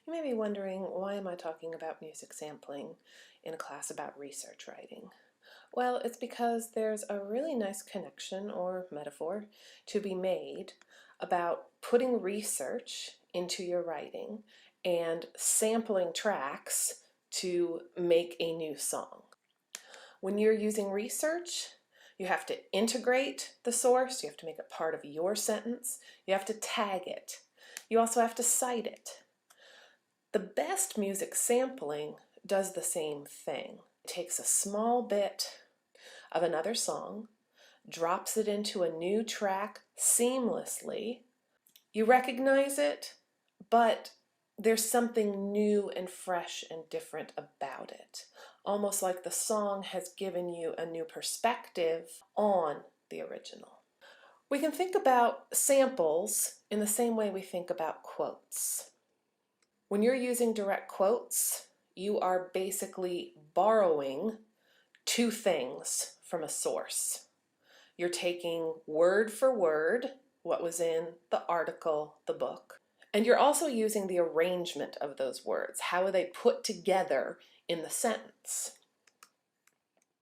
You may be wondering, why am I talking about music sampling in a class about research writing? Well, it's because there's a really nice connection or metaphor to be made about putting research into your writing and sampling tracks to make a new song. When you're using research, you have to integrate the source, you have to make it part of your sentence, you have to tag it, you also have to cite it. The best music sampling does the same thing. It takes a small bit of another song, drops it into a new track seamlessly. You recognize it, but there's something new and fresh and different about it. Almost like the song has given you a new perspective on the original. We can think about samples in the same way we think about quotes. When you're using direct quotes, you are basically borrowing two things from a source. You're taking word for word what was in the article, the book, and you're also using the arrangement of those words. How are they put together in the sentence?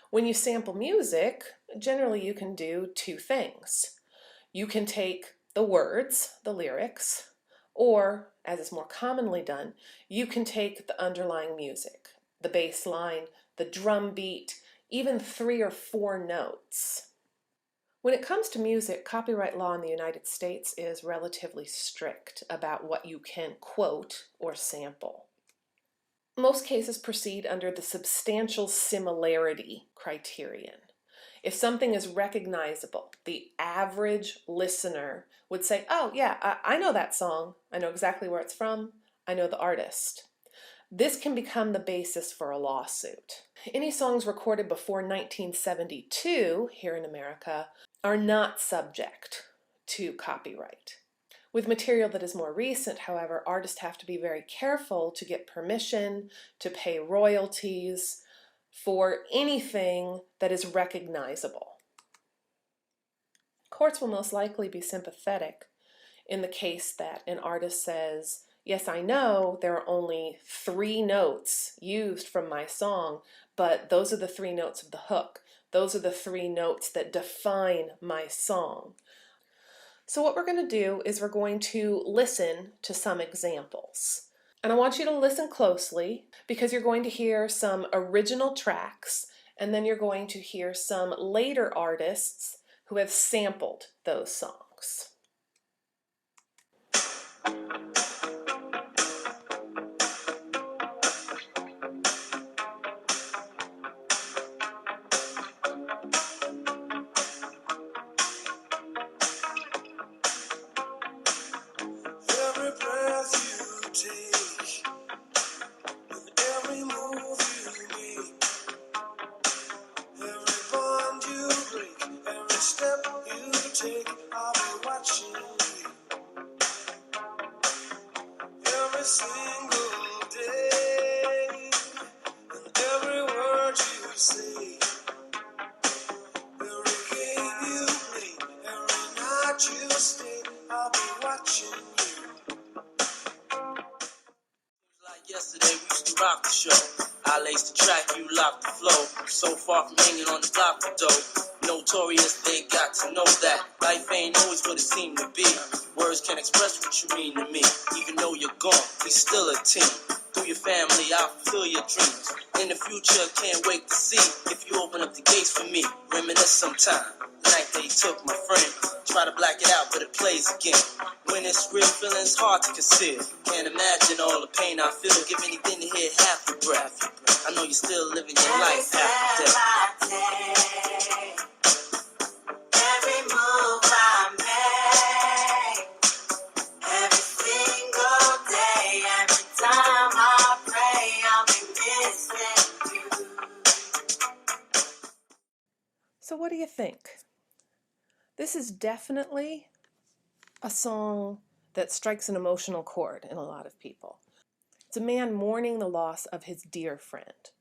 When you sample music, generally you can do two things. You can take the words, the lyrics, or, as is more commonly done, you can take the underlying music, the bass line, the drum beat, even 3 or 4 notes. When it comes to music, copyright law in the United States is relatively strict about what you can quote or sample. Most cases proceed under the substantial similarity criterion. If something is recognizable, the average listener would say, oh yeah, I know that song. I know exactly where it's from. I know the artist. This can become the basis for a lawsuit. Any songs recorded before 1972 here in America are not subject to copyright. With material that is more recent, however, artists have to be very careful to get permission, to pay royalties for anything that is recognizable. Courts will most likely be sympathetic in the case that an artist says, yes, I know there are only 3 notes used from my song, but those are the 3 notes of the hook. Those are the 3 notes that define my song. So what we're going to do is we're going to listen to some examples. And I want you to listen closely because you're going to hear some original tracks and then you're going to hear some later artists who have sampled those songs. Every breath you take, and every move you make, every bond you break, every step you take, I'll be watching you. Every single day, and every word you say, every game you play, every night you stay, I'll be watching you. Like yesterday, we used to rock the show. I laced the track, you locked the flow. So far from hanging on the block of dough. Notorious, they got to know that life ain't always what it seemed to be. Words can't express what you mean to me. Even though you're gone, we still a team. Through your family, I'll fulfill your dreams. In the future, can't wait to see if you open up the gates for me. Reminisce sometime. The night they took my friend. Try to black it out, but it plays again. When it's real, feeling's hard to conceal. Can't imagine all the pain I feel. Give anything to hear half your breath. I know you're still living your life after death. Every move I make, every single day, every time I pray, I'll be missing you. So what do you think? This is definitely a song that strikes an emotional chord in a lot of people. It's a man mourning the loss of his dear friend.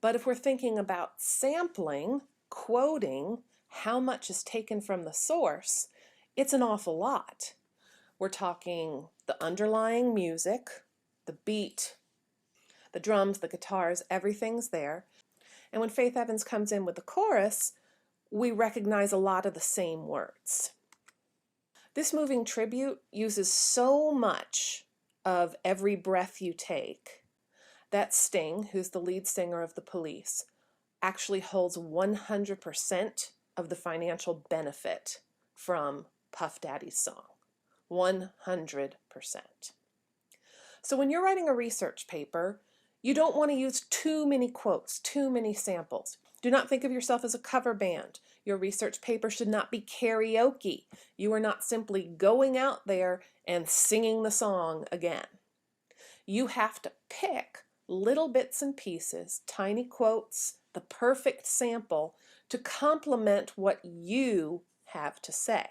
But if we're thinking about sampling, quoting, how much is taken from the source, it's an awful lot. We're talking the underlying music, the beat, the drums, the guitars, everything's there. And when Faith Evans comes in with the chorus, we recognize a lot of the same words. This moving tribute uses so much of Every Breath You Take that Sting, who's the lead singer of the Police, actually holds 100% of the financial benefit from Puff Daddy's song. 100%. So when you're writing a research paper, you don't want to use too many quotes, too many samples. Do not think of yourself as a cover band. Your research paper should not be karaoke. You are not simply going out there and singing the song again. You have to pick little bits and pieces, tiny quotes, the perfect sample to complement what you have to say.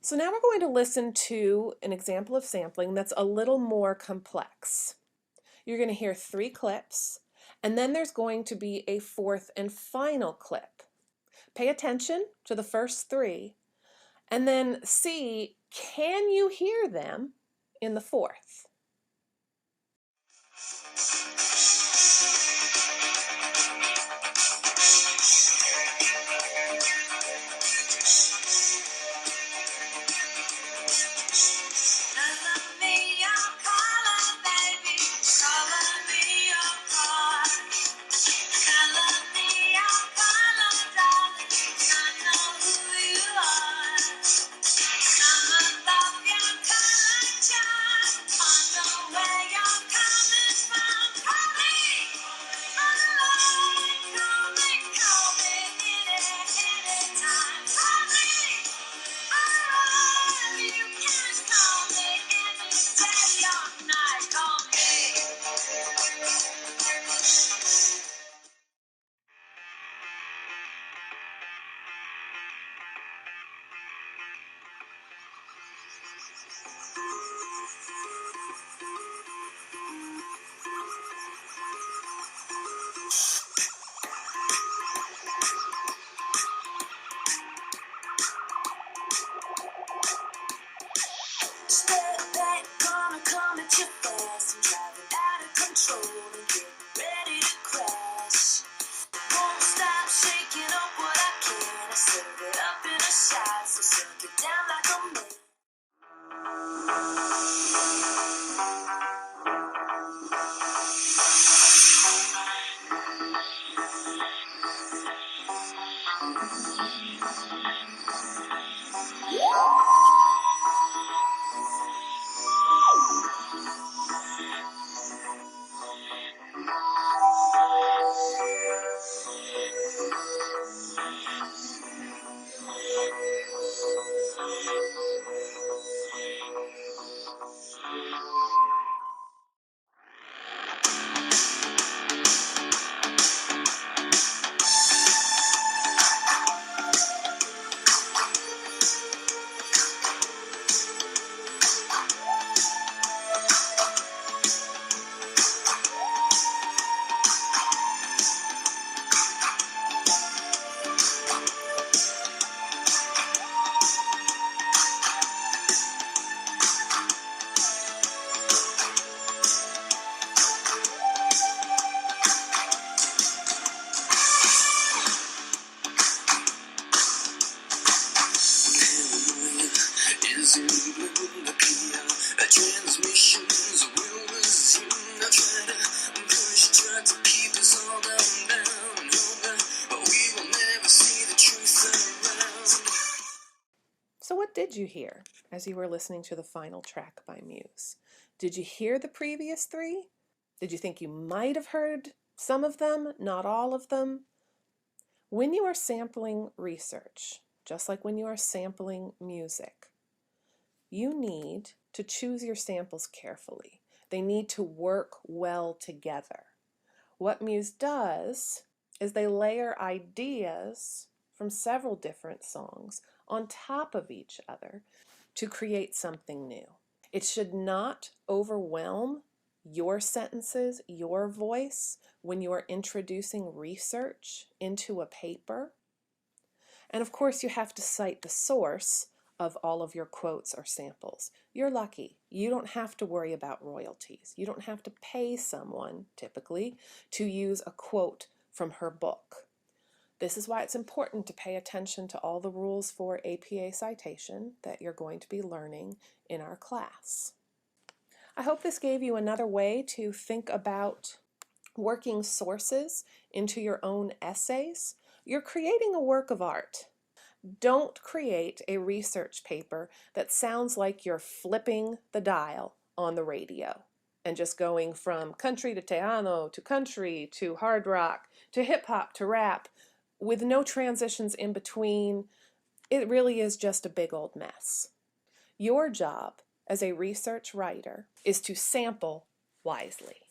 So now we're going to listen to an example of sampling that's a little more complex. You're going to hear 3 clips, and then there's going to be a 4th and final clip. Pay attention to the first 3, and then see, can you hear them in the 4th? So what did you hear as you were listening to the final track by Muse? Did you hear the previous 3? Did you think you might have heard some of them, not all of them? When you are sampling research, just like when you are sampling music, you need to choose your samples carefully. They need to work well together. What Muse does is they layer ideas from several different songs on top of each other to create something new. It should not overwhelm your sentences, your voice, when you are introducing research into a paper. And of course, you have to cite the source of all of your quotes or samples. You're lucky. You don't have to worry about royalties. You don't have to pay someone, typically, to use a quote from her book. This is why it's important to pay attention to all the rules for APA citation that you're going to be learning in our class. I hope this gave you another way to think about working sources into your own essays. You're creating a work of art. Don't create a research paper that sounds like you're flipping the dial on the radio and just going from country to Teano to country to hard rock to hip hop to rap with no transitions in between. It really is just a big old mess. Your job as a research writer is to sample wisely.